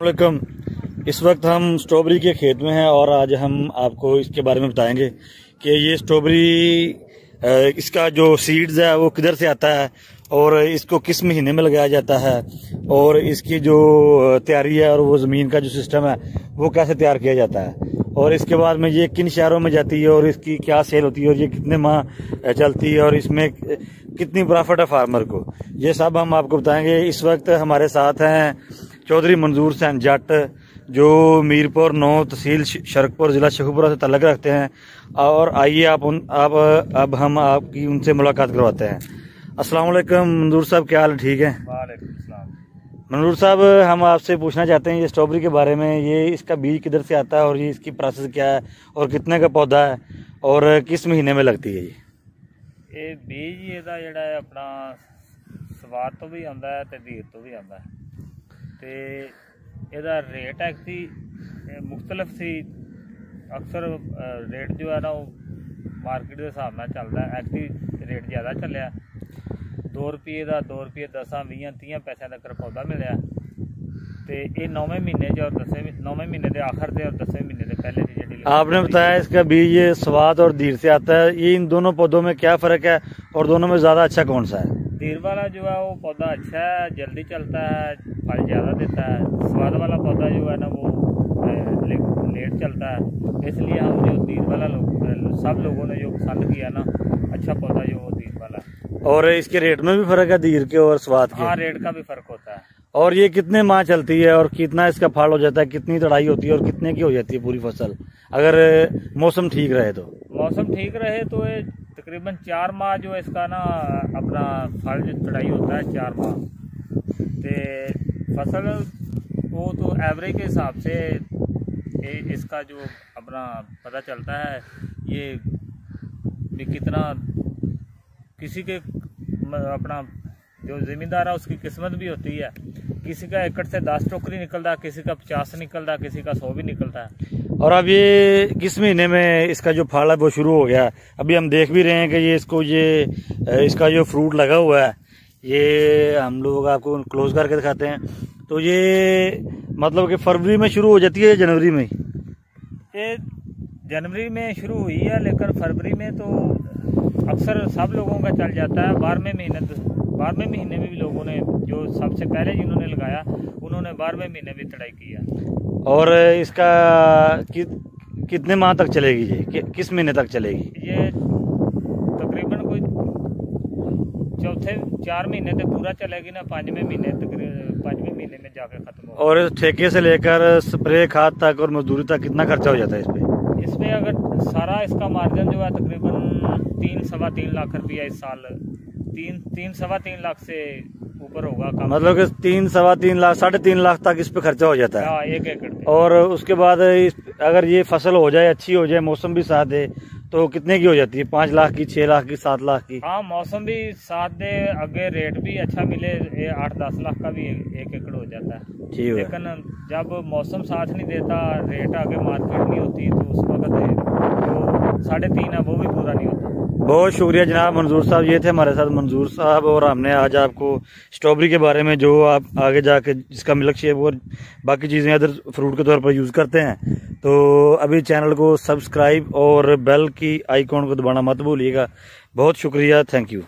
वालेकुम। इस वक्त हम स्ट्रॉबेरी के खेत में हैं और आज हम आपको इसके बारे में बताएंगे कि ये स्ट्रॉबेरी इसका जो सीड्स है वो किधर से आता है और इसको किस महीने में लगाया जाता है और इसकी जो तैयारी है और वो ज़मीन का जो सिस्टम है वो कैसे तैयार किया जाता है और इसके बाद में ये किन शहरों में जाती है और इसकी क्या सेल होती है और ये कितने माह चलती है और इसमें कितनी प्रॉफिट है फार्मर को, ये सब हम आपको बताएंगे। इस वक्त हमारे साथ हैं चौधरी मंजूर हुसैन जट जो मीरपुर 9 तहसील शरकपुर ज़िला शेखुपुरा से तल्लुक़ रखते हैं और आइए अब हम आपकी उनसे मुलाकात करवाते हैं। अस्सलाम वालेकुम मंजूर साहब, क्या हाल है? ठीक है। वालेकुम सलाम। मंजूर साहब, हम आपसे पूछना चाहते हैं ये स्ट्रॉबेरी के बारे में, ये इसका बीज किधर से आता है और ये इसकी प्रोसेस क्या है और कितने का पौधा है और किस महीने में लगती है? ये बीज ਇਹਦਾ ਜਿਹੜਾ ਹੈ ਆਪਣਾ ਸਵਾਦ ਤੋਂ ਵੀ ਆਉਂਦਾ ਹੈ ਤੇ ਧੀਰ ਤੋਂ ਵੀ ਆਉਂਦਾ ਹੈ ਤੇ ਇਹਦਾ ਰੇਟ ਐਕਚੁਅਲੀ ਮੁxtਲਫ ਸੀ। ਅਕਸਰ ਰੇਟ ਜੋ ਹੈ ਨਾ ਉਹ ਮਾਰਕੀਟ ਦੇ ਹਿਸਾਬ ਨਾਲ ਚੱਲਦਾ ਹੈ। ਐਕਚੁਅਲੀ ਰੇਟ ਜ਼ਿਆਦਾ ਚੱਲਿਆ, 2 ਰੁਪਏ ਦਾ 2 ਰੁਪਏ 10 20 30 ਪੈਸਿਆਂ ਤੱਕ ਪੌਦਾ ਮਿਲਿਆ ਤੇ ਇਹ 9वें महीने च और 9वें महीने के आखिर से और 10वें महीने के पहले की जी। आपने बताया इसका बीज स्वाद और धीर से आता है, ये इन दोनों पौधों में क्या फर्क है और दोनों में ज्यादा अच्छा कौन सा है? धीर वाला जो है वो पौधा अच्छा है, जल्दी चलता है, फल ज्यादा देता है। स्वाद वाला पौधा जो है ना वो लेट चलता है, इसलिए हम जो धीर वाला सब लोगों ने जो पसंद किया ना अच्छा पौधा जो वो धीर वाला। और इसके रेट में भी फर्क है धीर के और स्वाद के? हाँ, रेट का भी फर्क होता है। और ये कितने माह चलती है और कितना इसका फल हो जाता है, कितनी तड़ाई होती है और कितने की हो जाती है पूरी फसल अगर मौसम ठीक रहे तो? मौसम ठीक रहे तो ये तकरीबन 4 माह जो इसका ना अपना फल जो तड़ाई होता है 4 माह ते फसल वो तो एवरेज के हिसाब से इसका जो अपना पता चलता है ये भी कितना किसी के अपना जो ज़मींदार है उसकी किस्मत भी होती है। किसी का एकड़ से 10 टोकरी निकलता, किसी का 50 निकलता, किसी का 100 भी निकलता है। और अब ये किस महीने में इसका जो फल है वो शुरू हो गया? अभी हम देख भी रहे हैं कि ये इसका जो फ्रूट लगा हुआ है ये हम लोग आपको क्लोज करके दिखाते हैं। तो ये मतलब कि फरवरी में शुरू हो जाती है, जनवरी में? ये जनवरी में शुरू हुई है लेकिन फरवरी में तो अक्सर सब लोगों का चल जाता है। 12वें महीने में भी लोगों ने जो सबसे पहले जिन्होंने लगाया उन्होंने 12वें महीने भी तड़ाई किया। और इसका कितने माह तक चलेगी ये, किस महीने तक चलेगी? ये तकरीबन कोई चौथे 4 महीने तो पूरा चलेगी ना, 5वें महीने में जाकर खत्म होगा। और ठेके से लेकर स्प्रे खाद तक और मजदूरी तक कितना खर्चा हो जाता है इसमें अगर सारा इसका मार्जिन जो है तकरीबन 3-3.25 लाख रुपया इस साल 3-3.25 लाख से ऊपर होगा। मतलब कि 3-3.25 लाख 3.5 लाख तक इस पे खर्चा हो जाता है 1 एकड़। और उसके बाद अगर ये फसल हो जाए, अच्छी हो जाए, मौसम भी साथ दे तो कितने की हो जाती है? 5 लाख की, 6 लाख की, 7 लाख की? हाँ, मौसम भी साथ दे, आगे रेट भी अच्छा मिले, 8-10 लाख का भी 1 एकड़ हो जाता है। लेकिन जब मौसम साथ नहीं देता, रेट आगे मार्केट नहीं होती तो उस वक्त जो 3.5 है वो भी पूरा नहीं होता। बहुत शुक्रिया जनाब मंजूर साहब, ये थे हमारे साथ मंजूर साहब और हमने आज आपको स्ट्रॉबेरी के बारे में जो आप आगे जाके जिसका मिल्क शेक और बाकी चीज़ें अदर फ्रूट के तौर पर यूज़ करते हैं। तो अभी चैनल को सब्सक्राइब और बेल की आइकॉन को दबाना मत भूलिएगा। बहुत शुक्रिया, थैंक यू।